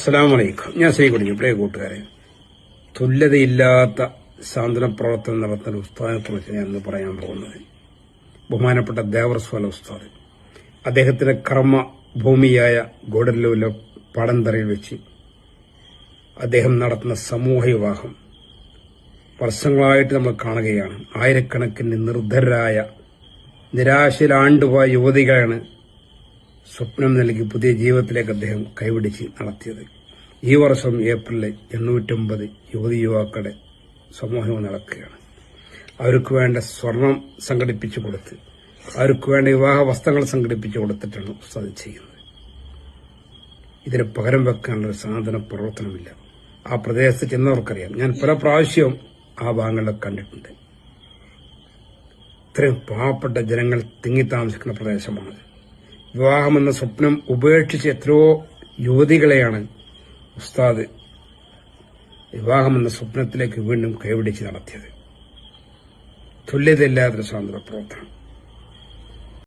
അസ്സലാമു അലൈക്കും. ഞാൻ ശ്രീകുടിക്കും. പ്രിയ കൂട്ടുകാരെ, തുല്യതയില്ലാത്ത സാന്ത്വന പ്രവർത്തനം നടത്തുന്ന ഉസ്താദിനെക്കുറിച്ച് ഞാൻ ഇന്ന് പറയാൻ പോകുന്നത് ബഹുമാനപ്പെട്ട ദേവർസ്വാല ഉസ്താദ്. അദ്ദേഹത്തിന്റെ കർമ്മ ഭൂമിയായ ഗോഡല്ലൂരിലെ പാടന്തറയിൽ വെച്ച് അദ്ദേഹം നടത്തുന്ന സമൂഹ വിവാഹം വർഷങ്ങളായിട്ട് നമ്മൾ കാണുകയാണ്. ആയിരക്കണക്കിന് നിർദ്ധരായ നിരാശയിലാണ്ടുപോയ യുവതികളാണ് സ്വപ്നം നൽകി പുതിയ ജീവിതത്തിലേക്ക് അദ്ദേഹം കൈപിടിച്ച് നടത്തിയത്. ഈ വർഷം ഏപ്രിലിൽ 850 യുവതി യുവാക്കളുടെ സമൂഹം നടക്കുകയാണ്. അവർക്ക് വേണ്ട സ്വർണം സംഘടിപ്പിച്ചു കൊടുത്ത്, അവർക്ക് വേണ്ട വിവാഹ വസ്ത്രങ്ങൾ സംഘടിപ്പിച്ചു കൊടുത്തിട്ടാണ് ഉസ്താദ് ചെയ്യുന്നത്. ഇതിന് പകരം വെക്കാനുള്ള ഒരു സാധന പ്രവർത്തനമില്ല. ആ പ്രദേശത്ത് ചെന്നവർക്കറിയാം. ഞാൻ പല പ്രാവശ്യവും ആ ഭാഗങ്ങളിലൊക്കെ കണ്ടിട്ടുണ്ട്. ഇത്രയും പാവപ്പെട്ട ജനങ്ങൾ തിങ്ങി താമസിക്കുന്ന പ്രദേശമാണ്. വിവാഹമെന്ന സ്വപ്നം ഉപേക്ഷിച്ച് എത്രയോ യുവതികളെയാണ് ഉസ്താദ് വിവാഹമെന്ന സ്വപ്നത്തിലേക്ക് വീണ്ടും കൈപിടിച്ച് നടത്തിയത്. തുല്യതയില്ലാത്തൊരു സ്വാതന്ത്ര്യ പ്രവർത്തനം.